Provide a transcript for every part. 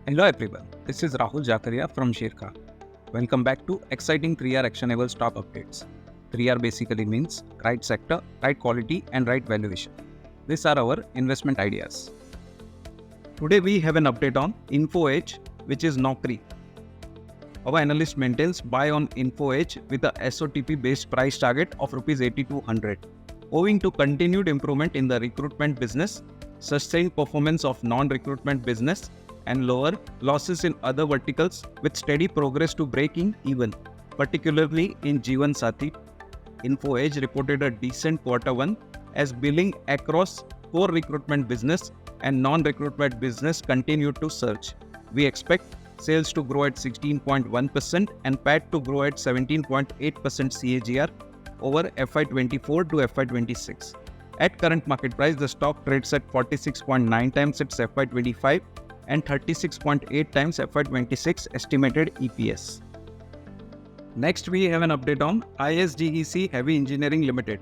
Hello everyone, this is Rahul Jakaria from Sharekhan. Welcome back to exciting 3R actionable stock updates. 3R basically means right sector, right quality and right valuation. These are our investment ideas. Today we have an update on InfoEdge, which is Naukri. Our analyst maintains buy on InfoEdge with a SOTP based price target of Rs 8200. Owing to continued improvement in the recruitment business, sustained performance of non-recruitment business, and lower losses in other verticals with steady progress to breaking even, particularly in Jeevan Sathi. InfoEdge reported a decent Q1 as billing across core recruitment business and non-recruitment business continued to surge. We expect sales to grow at 16.1% and PAT to grow at 17.8% CAGR over FY24 to FY26. At current market price, the stock trades at 46.9 times its FY25 and 36.8 times FY26 estimated EPS. Next, we have an update on Isgec Heavy Engineering Ltd.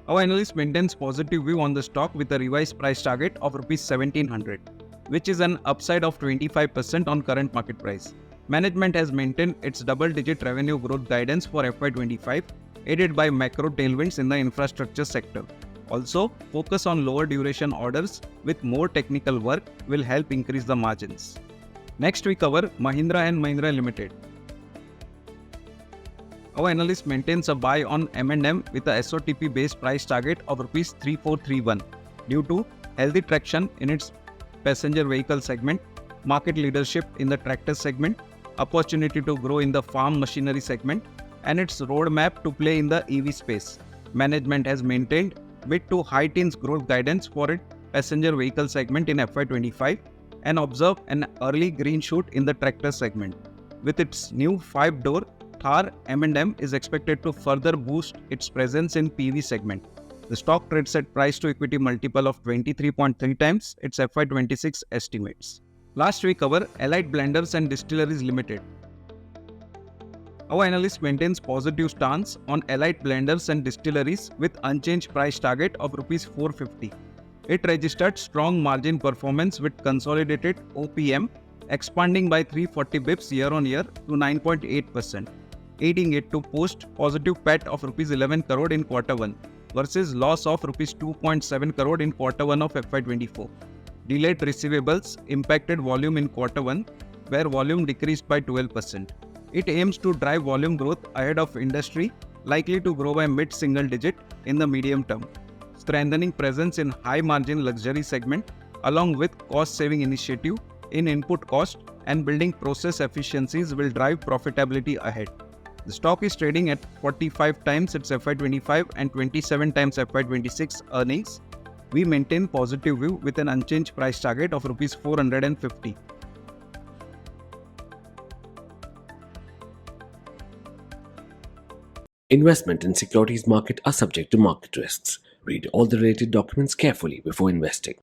Our analyst maintains positive view on the stock with a revised price target of Rs 1700, which is an upside of 25% on current market price. Management has maintained its double-digit revenue growth guidance for FY25, aided by macro tailwinds in the infrastructure sector. Also, focus on lower duration orders with more technical work will help increase the margins. Next, we cover Mahindra and Mahindra Ltd. Our analyst maintains a buy on M&M with a SOTP based price target of Rs 3431 due to healthy traction in its passenger vehicle segment, market leadership in the tractor segment, opportunity to grow in the farm machinery segment, and its roadmap to play in the EV space. Management has maintained mid to high teens growth guidance for its passenger vehicle segment in FY25 and observe an early green shoot in the tractor segment. With its new 5-door Thar, M&M is expected to further boost its presence in PV segment. The stock trades at price to equity multiple of 23.3 times its FY26 estimates. Last, we cover Allite Blenders and Distilleries Limited. Our analyst maintains positive stance on Allite Blenders and Distilleries with unchanged price target of Rs 450. It registered strong margin performance with consolidated OPM expanding by 340 bps year-on-year to 9.8%, aiding it to post positive PAT of Rs 11 crore in Q1 versus loss of Rs 2.7 crore in Q1 of FY24. Delayed receivables impacted volume in Q1, where volume decreased by 12%. It aims to drive volume growth ahead of industry, likely to grow by mid-single digit in the medium term. Strengthening presence in high-margin luxury segment, along with cost-saving initiative in input cost and building process efficiencies will drive profitability ahead. The stock is trading at 45 times its FY25 and 27 times FY26 earnings. We maintain positive view with an unchanged price target of Rs 450. Investment in securities market are subject to market risks. Read all the related documents carefully before investing.